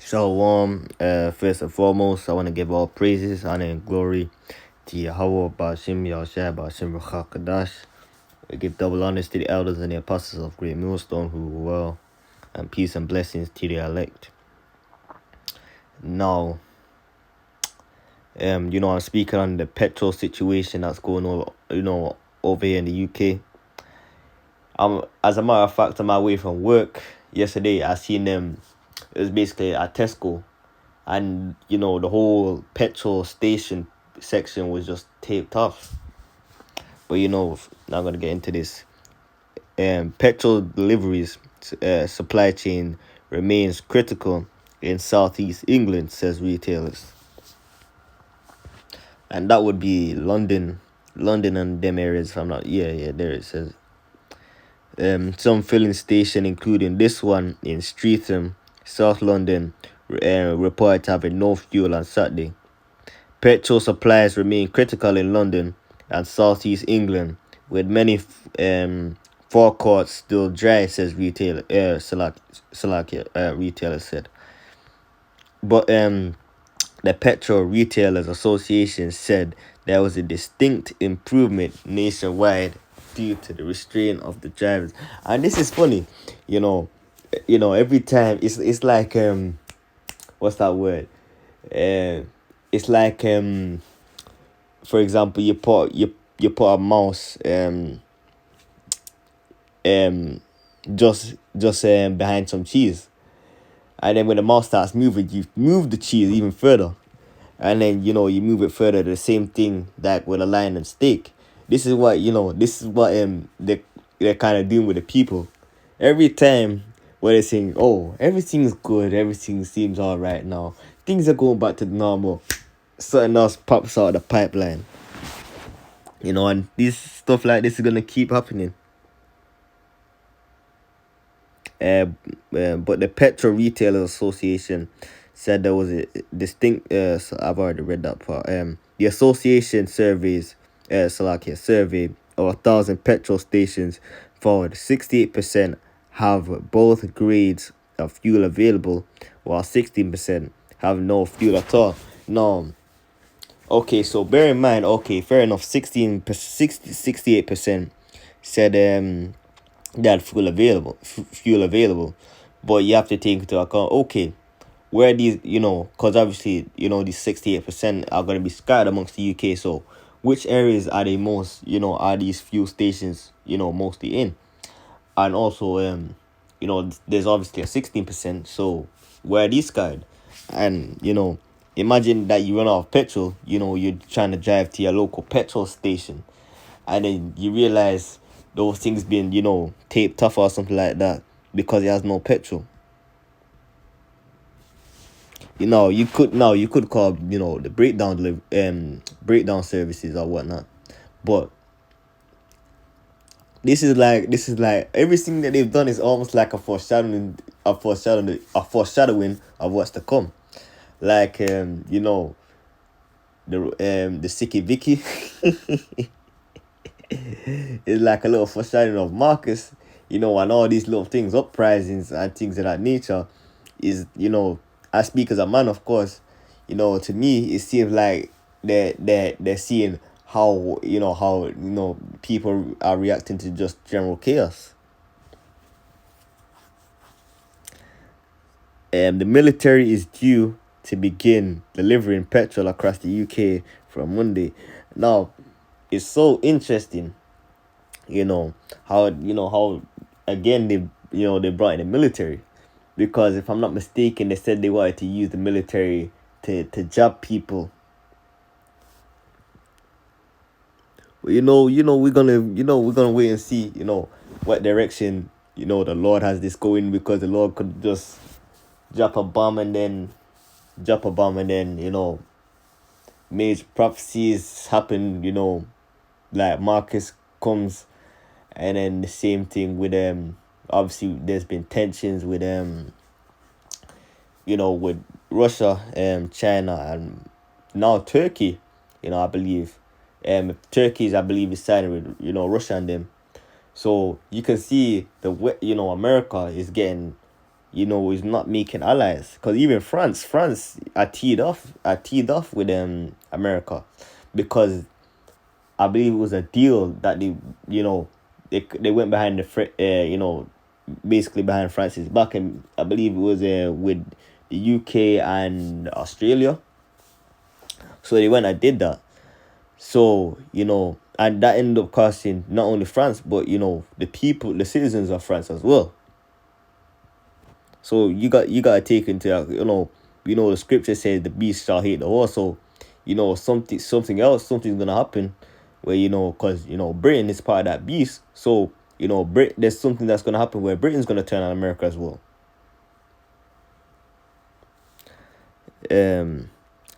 Shalom. First and foremost, I want to give all praises, honor, and glory to Yahweh, Ba'ashim, Yahushua, Ba'ashim, Kadash. We give double honors to the elders and the apostles of Great Millstone who were well, and peace and blessings to the elect. Now, I'm speaking on the petrol situation that's going on, over here in the UK. As a matter of fact, on my way from work yesterday, I seen them. It was basically at Tesco, and the whole petrol station section was just taped off. But not gonna get into this. Petrol deliveries supply chain remains critical in southeast England, says retailers, and that would be London and them areas. If I'm not, there it says. Some filling station, including this one in Streatham, South London, reported having no fuel on Saturday. Petrol supplies remain critical in London and southeast England, with many forecourts still dry, says retailer retailer said. But the Petrol Retailers Association said there was a distinct improvement nationwide due to the restraint of the drivers. And this is funny, every time it's like what's that word? It's like for example, you put a mouse just behind some cheese, and then when the mouse starts moving, you move the cheese even further, and then you move it further. The same thing that with a lion and steak. This is what they're kind of doing with the people. Every time when they're saying, "Oh, everything's good, everything seems all right now, things are going back to normal," something else pops out of the pipeline. And this stuff like this is gonna keep happening. But the Petrol Retailers Association said there was a distinct. So I've already read that part. The association survey of 1,000 petrol stations found 68% have both grades of fuel available, while 16% have no fuel at all. Now, okay, so bear in mind, okay, fair enough, 68% said they had fuel available, but you have to take into account, okay, where these, because obviously, these 68% are going to be scattered amongst the UK. So which areas are they most, are these fuel stations, mostly in? And also, there's obviously a 16%. So where are these scattered? And, imagine that you run out of petrol, you're trying to drive to your local petrol station, and then you realize those things being, taped off or something like that because it has no petrol. You could call, the breakdown services or whatnot. But this is like everything that they've done is almost like a foreshadowing of what's to come. Like the Sicky Vicky is like a little foreshadowing of Marcus, and all these little things, uprisings and things of that nature is, I speak as a man, of course, to me it seems like they're seeing how people are reacting to just general chaos. The military is due to begin delivering petrol across the UK from Monday. Now, it's so interesting, how again they brought in the military, because if I'm not mistaken, they said they wanted to use the military to jab people. We're gonna wait and see, what direction, the Lord has this going, because the Lord could just drop a bomb and then major prophecies happen, like Marcus comes, and then the same thing with obviously there's been tensions with with Russia, China, and now Turkey. I believe Turkey's, I believe, is siding with Russia and them. So you can see America is getting is not making allies. Because even France are teed off with America, because I believe it was a deal that they went behind basically behind France's back, and I believe it was with the UK and Australia. So they went and did that. So, and that ended up costing not only France, but the people, the citizens of France as well. So you gotta take into the scripture says the beast shall hate the horse. So, something's gonna happen where because Britain is part of that beast. So there's something that's gonna happen where Britain's gonna turn on America as well. Um,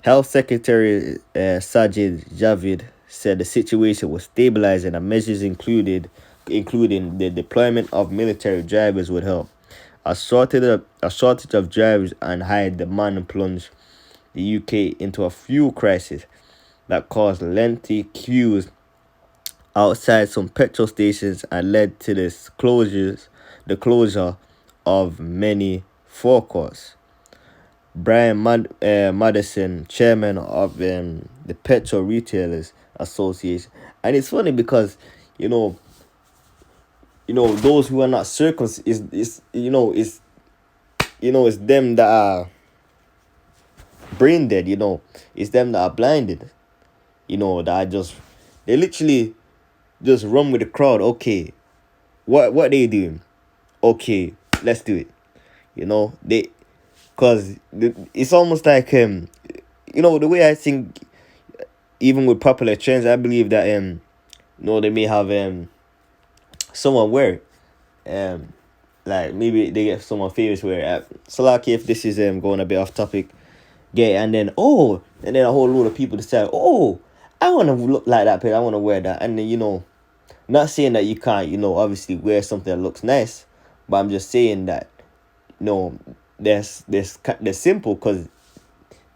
Health Secretary Sajid Javid said the situation was stabilizing and measures including the deployment of military drivers would help. A shortage of drivers and high demand plunged the UK into a fuel crisis that caused lengthy queues outside some petrol stations and led to the closure of many forecourts. Madison, chairman of the Petrol Retailers Association, and it's funny because you know, those who are not circumcised it's them that are brain dead. It's them that are blinded. That are they literally just run with the crowd. Okay, what they doing? Okay, let's do it. They because it's almost like the way I think, even with popular trends, I believe that they may have someone wear it. Like maybe they get someone famous wear it. So like if this is going a bit off topic, and then a whole load of people decide, oh, I want to look like that person, I want to wear that, and then not saying that you can't obviously wear something that looks nice, but I'm just saying that they're simple, because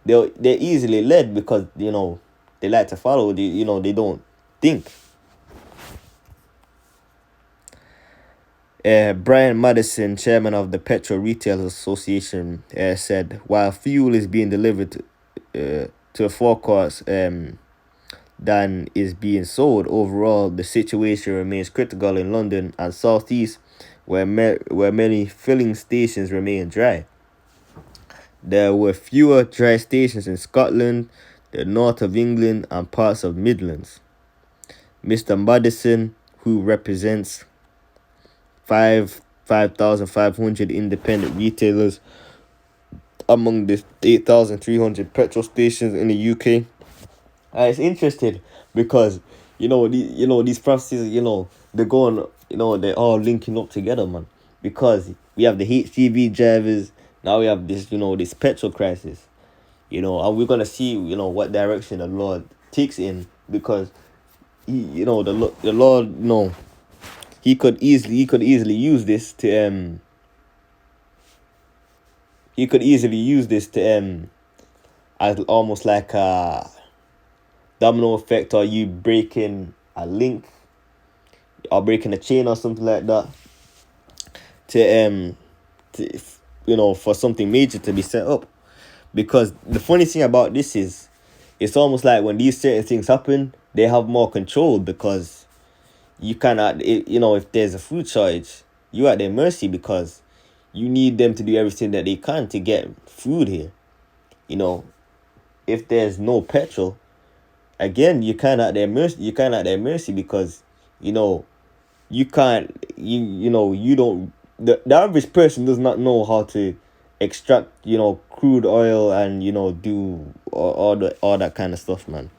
they're easily led, because they like to follow. They don't think. Brian Madison, chairman of the Petrol Retailers Association, said while fuel is being delivered to a forecast than is being sold, overall the situation remains critical in London and Southeast, where many filling stations remain dry. There were fewer dry stations in Scotland, the north of England, and parts of Midlands. Mr. Madison, who represents 5,500 independent retailers among the 8,300 petrol stations in the UK. It's interesting because these processes, they're going, they're all linking up together, man. Because we have the HGV drivers, now we have this petrol crisis, and we're gonna see what direction the Lord takes in, because the Lord he could easily use this to as almost like a domino effect, or you breaking a link or breaking a chain or something like that, for something major to be set up. Because the funny thing about this is, it's almost like when these certain things happen, they have more control, because you cannot, if there's a food shortage, you're at their mercy, because you need them to do everything that they can to get food here. If there's no petrol, again, you're kind of at their mercy, because you can't, you don't, the average person does not know how to extract crude oil and do all that kind of stuff, man.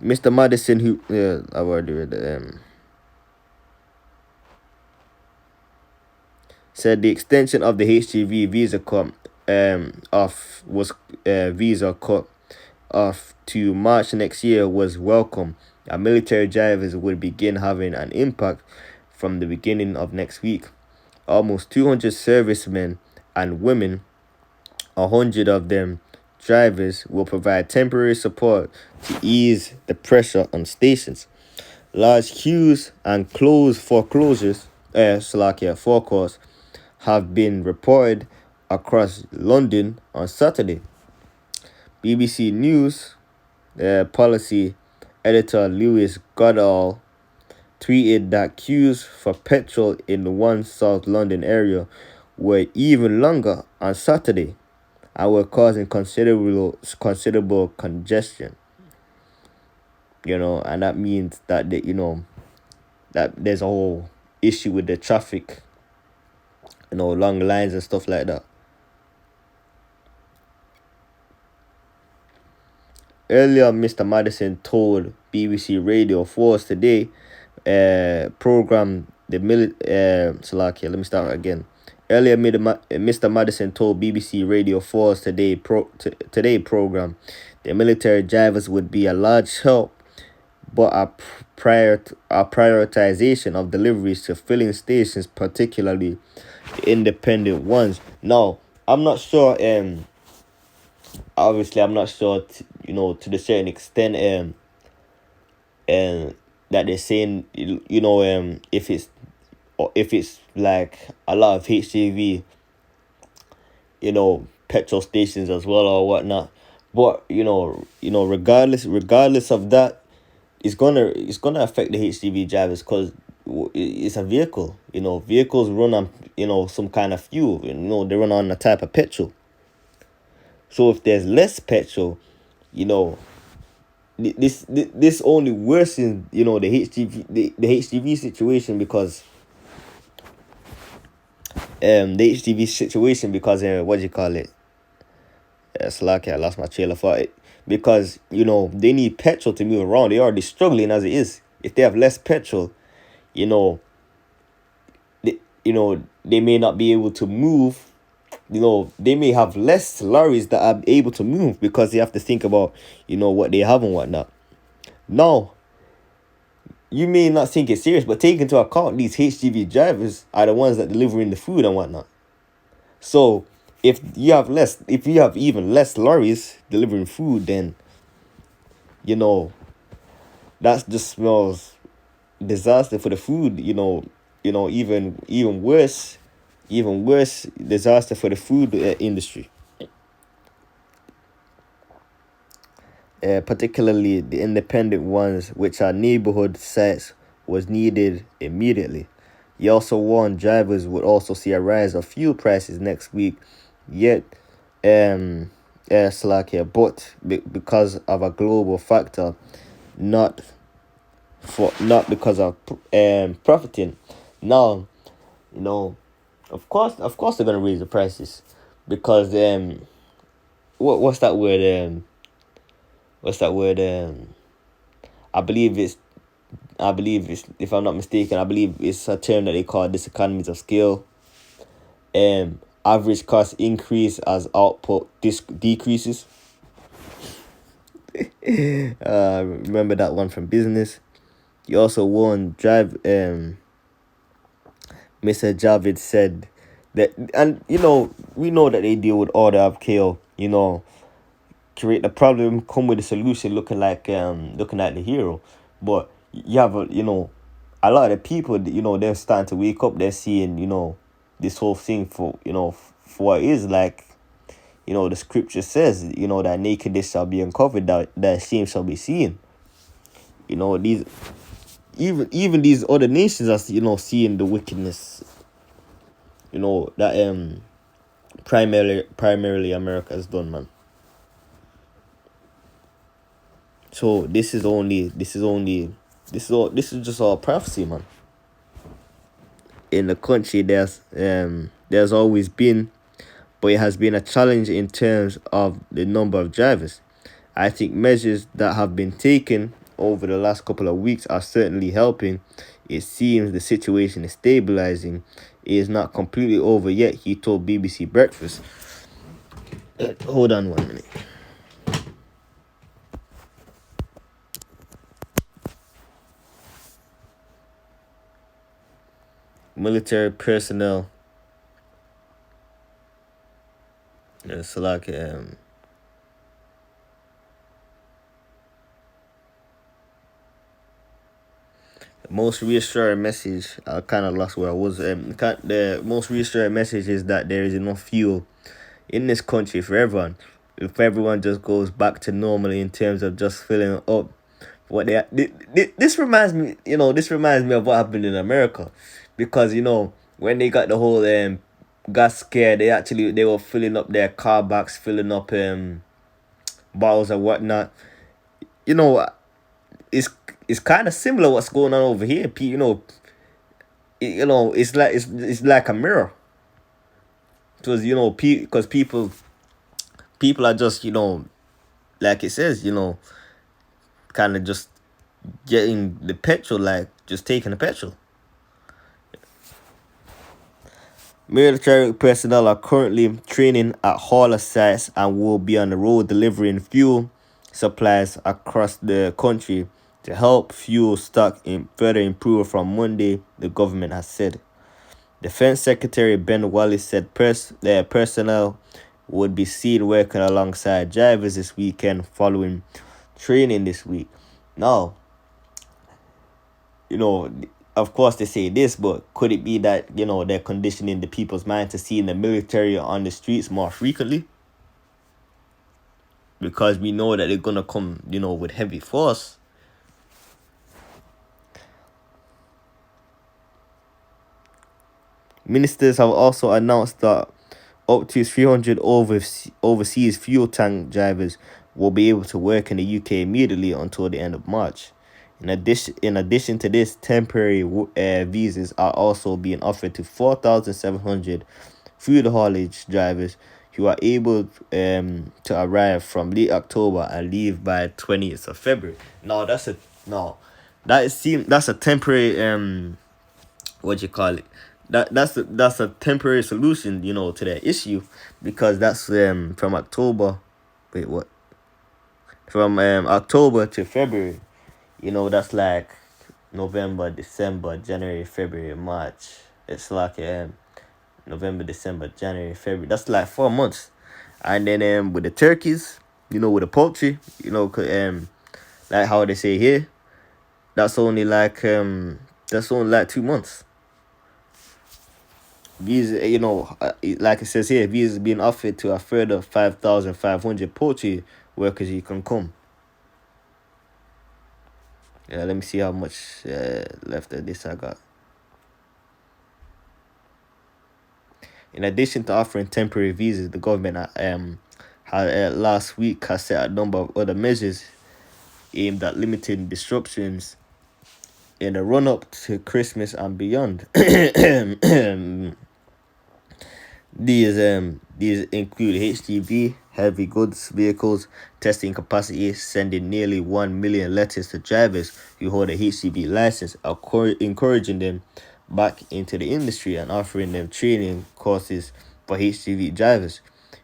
Mr. Madison, who I've already read it, said the extension of the HGV visa cut off to March next year was welcome, and military drivers would begin having an impact from the beginning of next week. Almost 200 servicemen and women, 100 of them drivers, will provide temporary support to ease the pressure on stations. Large queues and foreclosures Slovakia forecasts have been reported across London on Saturday. BBC News policy editor Lewis Goodall tweeted that queues for petrol in the one South London area were even longer on Saturday and were causing considerable congestion. And that means that that there's a whole issue with the traffic, long lines and stuff like that. Earlier, Mr. Madison told BBC Radio 4's Today program Slovakia. Let me start again. Earlier, Mr. Madison told BBC Radio 4's Today program the military drivers would be a large help, but a prioritization of deliveries to filling stations, particularly independent ones. Now, I'm not sure. Obviously, I'm not sure. To the certain extent, that they're saying, if it's like a lot of HGV, petrol stations as well or whatnot. But regardless of that, it's gonna affect the HGV drivers because it's a vehicle. Vehicles run on some kind of fuel. They run on a type of petrol. So if there's less petrol, this only worsens the HGV situation because what do you call it? Slack, I lost my trail of thought. Because they need petrol to move around. They're already struggling as it is. If they have less petrol, they may not be able to move. They may have less lorries that are able to move because they have to think about what they have and whatnot. Now, you may not think it's serious, but take into account these HGV drivers are the ones that delivering the food and whatnot. So if you have even less lorries delivering food, then that just smells disaster for the food. Even worse disaster for the food industry. Particularly the independent ones, which are neighborhood sites, was needed immediately. He also warned drivers would also see a rise of fuel prices next week, yet Slovakia, but because of a global factor, not because of profiting. Now, of course they're gonna raise the prices because what's that word I believe it's if I'm not mistaken, I believe it's a term that they call diseconomies of scale. Average cost increase as output decreases. Remember that one from business. He also warned Mr. Javid said that, and we know that they deal with order of chaos. Create the problem, come with a solution, looking like the hero. But you have a lot of people, they're starting to wake up. They're seeing this whole thing for what it is. Like the scripture says, that nakedness shall be uncovered, that shame shall be seen. These even these other nations are seeing the wickedness that primarily America has done, man. So this is just all prophecy, man. In the country, there's always been, but it has been a challenge in terms of the number of drivers. I think measures that have been taken over the last couple of weeks are certainly helping. It seems the situation is stabilizing. It is not completely over yet, he told BBC Breakfast. Hold on 1 minute. Military personnel. It's like the most reassuring message, I kind of lost where I was. The most reassuring message is that there is enough fuel in this country for everyone. If everyone just goes back to normal in terms of just filling up, what this reminds me, this reminds me of what happened in America, because when they got the whole gas scare, they were filling up their car backs, filling up bottles and whatnot. You know, it's it's kind of similar what's going on over here. It's like a mirror. Because because people are just like it says kind of just getting the petrol, like just taking the petrol. Military personnel are currently training at hauler sites and will be on the road delivering fuel supplies across the country to help fuel stock further improve from Monday, the government has said. Defense Secretary Ben Wallace said their personnel would be seen working alongside drivers this weekend following training this week. Now, of course they say this, but could it be that, they're conditioning the people's mind to seeing the military on the streets more frequently? Because we know that they're going to come, with heavy force. Ministers have also announced that up to 300 overseas fuel tank drivers will be able to work in the UK immediately until the end of March. In addition to this, temporary visas are also being offered to 4,700 food haulage drivers who are able to arrive from late October and leave by 20th of February. No, that's a temporary what you call it. That's a temporary solution, to that issue, because that's from October. Wait, what? From October to February. That's like November, December, January, February, March. It's like November, December, January, February. That's like 4 months. And then with the turkeys, with the poultry, like how they say here, that's only like 2 months. Visa, like it says here, visas being offered to a further 5,500 poultry workers who can come. Yeah, let me see how much left of this I got. In addition to offering temporary visas, the government last week has set a number of other measures aimed at limiting disruptions in the run-up to Christmas and beyond. These include HGV, heavy goods vehicles, testing capacity, sending nearly 1 million letters to drivers who hold a HGV license, encouraging them back into the industry and offering them training courses for HGV drivers.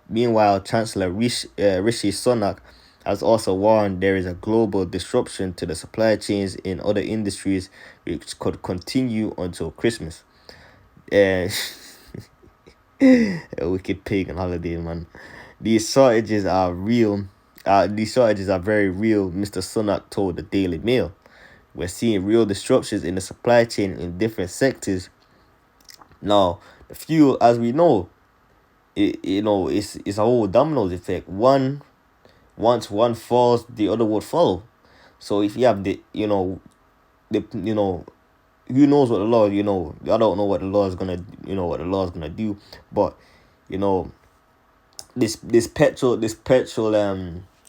Meanwhile, Chancellor Rishi Sunak has also warned there is a global disruption to the supply chains in other industries which could continue until Christmas. A wicked pig on holiday, man. These shortages are real. These shortages are very real, Mr. Sunak told the Daily Mail. We're seeing real disruptions in the supply chain in different sectors. Now, the fuel, as we know, it's a whole dominoes effect. Once one falls, the other would follow. So if you have who knows what the law, I don't know what the law is gonna do, but this petrol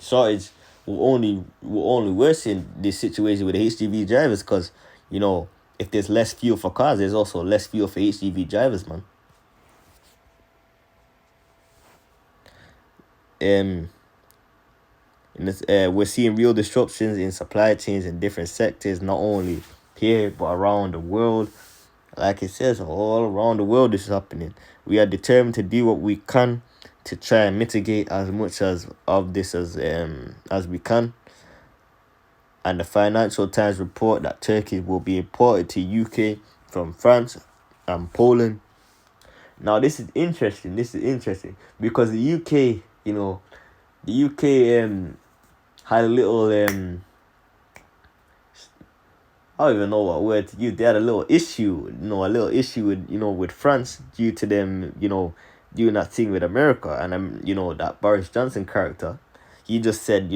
shortage will only worsen this situation with the HGV drivers, because if there's less fuel for cars, there's also less fuel for HGV drivers, man. We're seeing real disruptions in supply chains in different sectors, not only here but around the world. Like it says, all around the world this is happening. We are determined to do what we can to try and mitigate as much of this as we can. And the Financial Times report that turkey will be imported to UK from France and Poland. Now this is interesting. Because the UK, had a little I don't even know what word to use. They had a little issue, with with France due to them, doing that thing with America, and that Boris Johnson character, he just said,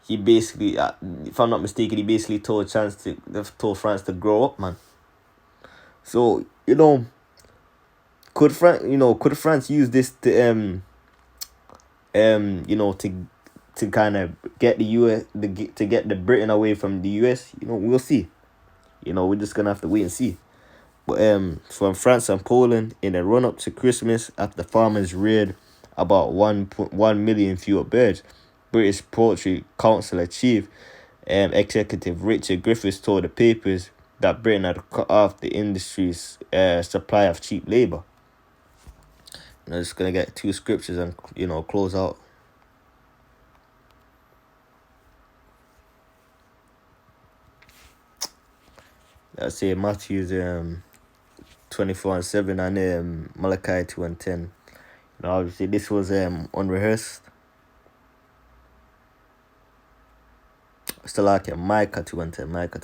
he basically, if I'm not mistaken, he basically told France to grow up, man. So could France use this to to kind of get the US to get the Britain away from the US? We'll see. We're just gonna have to wait and see. But from France and Poland in the run up to Christmas, after farmers reared about 1.1 million fewer birds, British Poultry Council chief executive Richard Griffiths told the papers that Britain had cut off the industry's supply of cheap labor. I'm just gonna get two scriptures and close out. Let's say Matthew's 24:7 and Malachi 2:10. Obviously this was unrehearsed. Still like Micah 2:10. Micah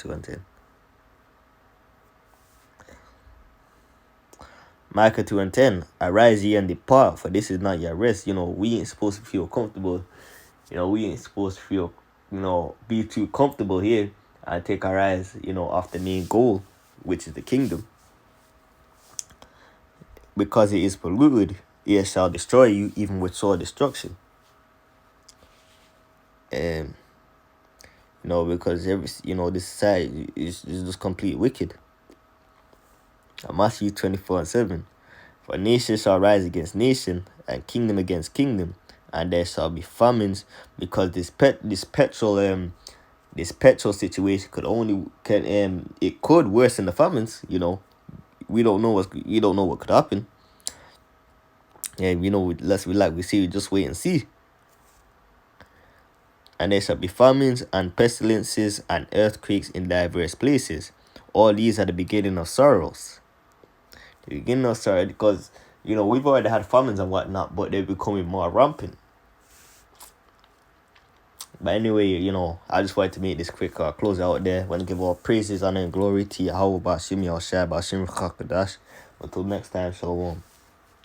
2:10. Arise ye and depart, for this is not your rest. We ain't supposed to feel comfortable. We ain't supposed to feel, be too comfortable here and take our eyes, off the main goal, which is the kingdom. Because it is polluted, it shall destroy you, even with sore destruction. Because this society is just complete wicked. Matthew 24:7. For nation shall rise against nation, and kingdom against kingdom, and there shall be famines, because this petrol situation it could worsen the famines. We don't know what could happen. And we just wait and see. And there shall be famines and pestilences and earthquakes in diverse places. All these are the beginning of sorrows. The beginning of sorrow, because we've already had famines and whatnot, but they're becoming more rampant. But anyway, I just wanted to make this quick close out there. I want to give all praises, honor, and glory to Yahweh Bashim Yahshua Bashim Chakadash. Until next time, shalom.